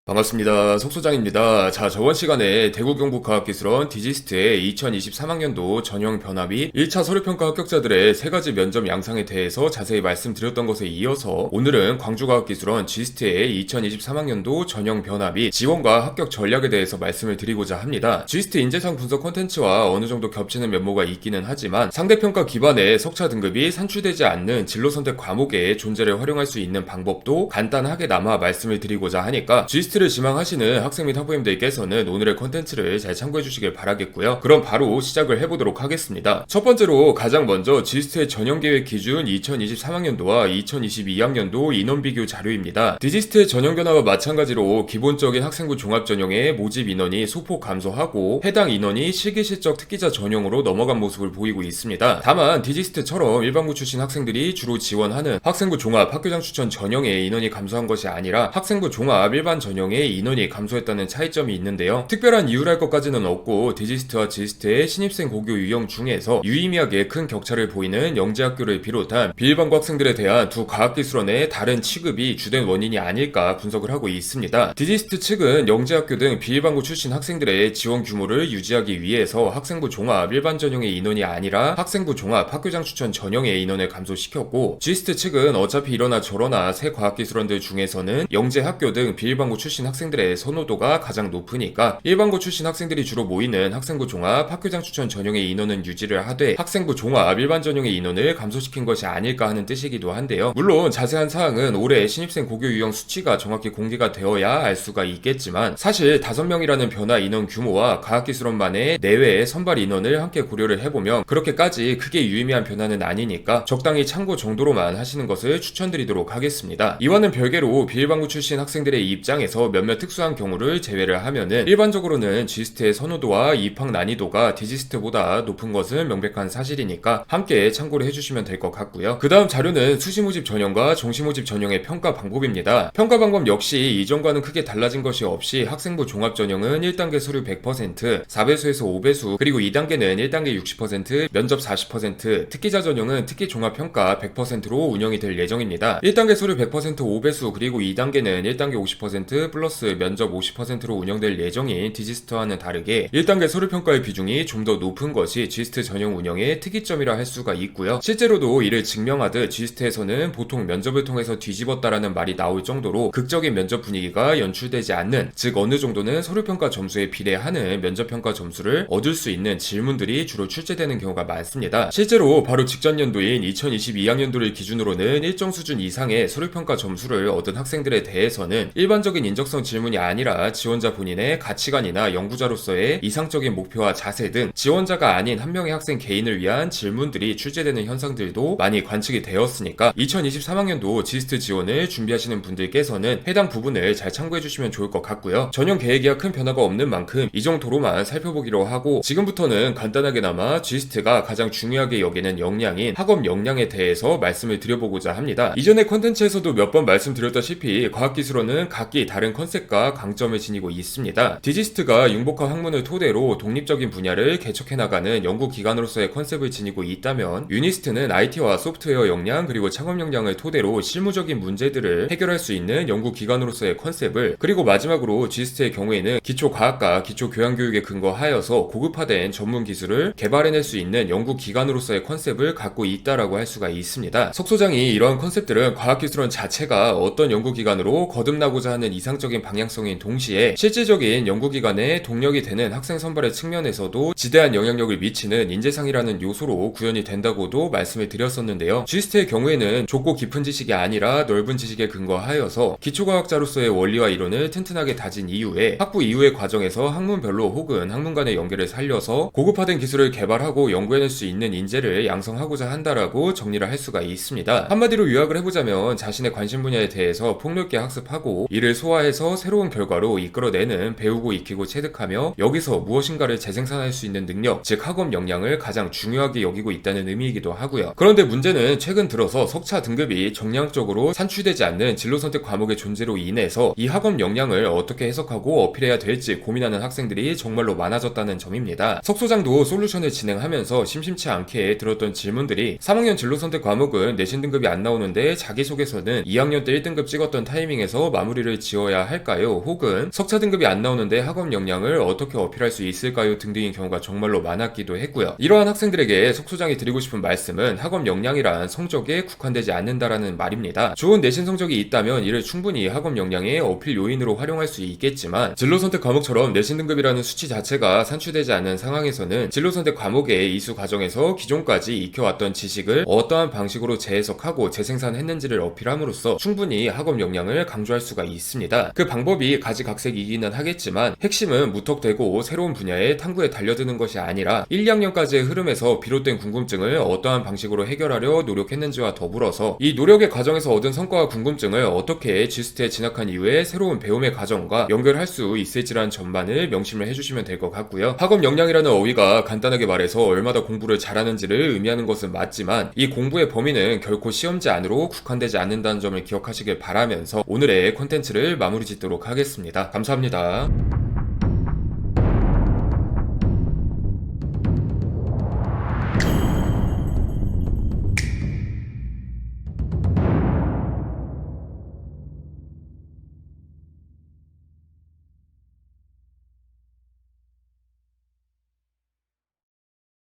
반갑습니다. 속소장입니다. 자, 저번 시간에 대구경북과학기술원 디지스트의 2023학년도 전형 변압이 1차 서류평가 합격자들의 3가지 면접 양상에 대해서 자세히 말씀드렸던 것에 이어서 오늘은 광주과학기술원 지스트의 2023학년도 전형 변압이 지원과 합격 전략에 대해서 말씀을 드리고자 합니다. 지스트 인재상 분석 콘텐츠와 어느 정도 겹치는 면모가 있기는 하지만 상대평가 기반의 석차 등급이 산출되지 않는 진로선택 과목의 존재를 활용할 수 있는 방법도 간단하게나마 말씀을 드리고자 하니까 지스트 를 지망하시는 학생 및 학부모님들께서는 오늘의 컨텐츠를 잘 참고해 주시길 바라겠고요. 그럼 바로 시작을 해보도록 하겠습니다. 첫 번째로 가장 먼저 지스트의 전형계획 기준 2023학년도와 2022학년도 인원비교 자료입니다. 디지스트의 전형변화와 마찬가지로 기본적인 학생부 종합전형의 모집 인원이 소폭 감소하고 해당 인원이 실기실적 특기자 전형으로 넘어간 모습을 보이고 있습니다. 다만 디지스트처럼 일반고 출신 학생들이 주로 지원하는 학생부 종합 학교장 추천 전형의 인원이 감소한 것이 아니라 학생부 종합 일반 전형의 인원이 감소했다는 차이점이 있는데요. 특별한 이유랄 것까지는 없고 디지스트와 지스트의 신입생 고교 유형 중에서 유의미하게 큰 격차를 보이는 영재학교를 비롯한 비일반고 학생들에 대한 두 과학기술원의 다른 취급이 주된 원인이 아닐까 분석을 하고 있습니다. 디지스트 측은 영재학교 등 비일반고 출신 학생들의 지원 규모를 유지하기 위해서 학생부 종합 일반 전형의 인원이 아니라 학생부 종합 학교장 추천 전형의 인원을 감소시켰고, 지스트 측은 어차피 이러나 저러나 새 과학기술원들 중에서는 영재학교 등 비일반고 출신 학생들의 선호도가 가장 높으니까 일반고 출신 학생들이 주로 모이는 학생부 종합 학교장 추천 전형의 인원은 유지를 하되 학생부 종합 일반 전형의 인원을 감소시킨 것이 아닐까 하는 뜻이기도 한데요. 물론 자세한 사항은 올해 신입생 고교 유형 수치가 정확히 공개가 되어야 알 수가 있겠지만, 사실 5명이라는 변화 인원 규모와 과학기술원만의 내외의 선발 인원을 함께 고려를 해보면 그렇게까지 크게 유의미한 변화는 아니니까 적당히 참고 정도로만 하시는 것을 추천드리도록 하겠습니다. 이와는 별개로 비일반고 출신 학생들의 입장에서 몇몇 특수한 경우를 제외를 하면은 일반적으로는 지스트의 선호도와 입학 난이도가 디지스트보다 높은 것은 명백한 사실이니까 함께 참고를 해주시면 될 것 같고요. 그 다음 자료는 수시모집 전형과 정시모집 전형의 평가 방법입니다. 평가 방법 역시 이전과는 크게 달라진 것이 없이 학생부 종합 전형은 1단계 서류 100%, 4배수에서 5배수, 그리고 2단계는 1단계 60%, 면접 40%, 특기자 전형은 특기 종합 평가 100%로 운영이 될 예정입니다. 1단계 서류 100% 5배수, 그리고 2단계는 1단계 50% 플러스 면접 50%로 운영될 예정인 디지스트와는 다르게 1단계 서류평가의 비중이 좀 더 높은 것이 지스트 전형 운영의 특이점이라 할 수가 있고요. 실제로도 이를 증명하듯 지스트에서는 보통 면접을 통해서 뒤집었다라는 말이 나올 정도로 극적인 면접 분위기가 연출되지 않는, 즉 어느 정도는 서류평가 점수에 비례하는 면접평가 점수를 얻을 수 있는 질문들이 주로 출제되는 경우가 많습니다. 실제로 바로 직전 연도인 2022학년도를 기준으로는 일정 수준 이상의 서류평가 점수를 얻은 학생들에 대해서는 일반적인 인적성 질문이 아니라 지원자 본인의 가치관이나 연구자로서의 이상적인 목표와 자세 등 지원자가 아닌 한 명의 학생 개인을 위한 질문들이 출제되는 현상들도 많이 관측이 되었으니까 2023학년도 지스트 지원을 준비하시는 분들께서는 해당 부분을 잘 참고해 주시면 좋을 것 같고요. 전형 계획이야 큰 변화가 없는 만큼 이 정도로만 살펴보기로 하고, 지금부터는 간단하게나마 지스트가 가장 중요하게 여기는 역량인 학업 역량에 대해서 말씀을 드려보고자 합니다. 이전의 컨텐츠에서도 몇 번 말씀드렸다시피 과학기술원은 각기 다른 컨셉과 강점을 지니고 있습니다. 디지스트가 융복합 학문을 토대로 독립적인 분야를 개척해나가는 연구기관으로서의 컨셉을 지니고 있다면, 유니스트는 IT와 소프트웨어 역량 그리고 창업 역량을 토대로 실무적인 문제들을 해결할 수 있는 연구기관으로서의 컨셉을, 그리고 마지막으로 지스트의 경우에는 기초과학과 기초교양교육에 근거하여서 고급화된 전문 기술을 개발해낼 수 있는 연구기관으로서의 컨셉을 갖고 있다라고 할 수가 있습니다. 석 소장이 이러한 컨셉들은 과학기술원 자체가 어떤 연구기관으로 거듭나고자 하는 이상적인 방향성인 동시에 실질적인 연구기관의 동력이 되는 학생 선발의 측면에서도 지대한 영향력을 미치는 인재상이라는 요소로 구현이 된다고도 말씀을 드렸었는데요. 지스트의 경우에는 좁고 깊은 지식이 아니라 넓은 지식에 근거하여서 기초과학자로서의 원리와 이론을 튼튼하게 다진 이후에 학부 이후의 과정에서 학문별로 혹은 학문 간의 연계를 살려서 고급화된 기술을 개발하고 연구해낼 수 있는 인재를 양성하고자 한다라고 정리를 할 수가 있습니다. 한마디로 요약을 해보자면 자신의 관심 분야에 대해서 폭넓게 학습하고 이를 소화해서 새로운 결과로 이끌어내는 배우고 익히고 체득하며 여기서 무엇인가를 재생산할 수 있는 능력, 즉 학업 역량을 가장 중요하게 여기고 있다는 의미이기도 하고요. 그런데 문제는 최근 들어서 석차 등급이 정량적으로 산출되지 않는 진로선택 과목의 존재로 인해서 이 학업 역량을 어떻게 해석하고 어필해야 될지 고민하는 학생들이 정말로 많아졌다는 점입니다. 석 소장도 솔루션을 진행하면서 심심치 않게 들었던 질문들이 3학년 진로선택 과목은 내신 등급이 안 나오는데 자기소개서는 2학년 때 1등급 찍었던 타이밍에서 마무리를 지어야 어필해야 할까요? 혹은 석차 등급이 안 나오는데 학업 역량을 어떻게 어필할 수 있을까요? 등등의 경우가 정말로 많았기도 했고요. 이러한 학생들에게 석소장이 드리고 싶은 말씀은 학업 역량이란 성적에 국한되지 않는다라는 말입니다. 좋은 내신 성적이 있다면 이를 충분히 학업 역량의 어필 요인으로 활용할 수 있겠지만 진로 선택 과목처럼 내신 등급이라는 수치 자체가 산출되지 않는 상황에서는 진로 선택 과목의 이수 과정에서 기존까지 익혀왔던 지식을 어떠한 방식으로 재해석하고 재생산했는지를 어필함으로써 충분히 학업 역량을 강조할 수가 있습니다. 그 방법이 가지각색이기는 하겠지만 핵심은 무턱대고 새로운 분야의 탐구에 달려드는 것이 아니라 1, 2학년까지의 흐름에서 비롯된 궁금증을 어떠한 방식으로 해결하려 노력했는지와 더불어서 이 노력의 과정에서 얻은 성과와 궁금증을 어떻게 G스트에 진학한 이후에 새로운 배움의 과정과 연결할 수 있을지라는 점만을 명심을 해주시면 될 것 같고요. 학업 역량이라는 어휘가 간단하게 말해서 얼마나 공부를 잘하는지를 의미하는 것은 맞지만 이 공부의 범위는 결코 시험지 안으로 국한되지 않는다는 점을 기억하시길 바라면서 오늘의 콘텐츠를 마무리 짓도록 하겠습니다. 감사합니다.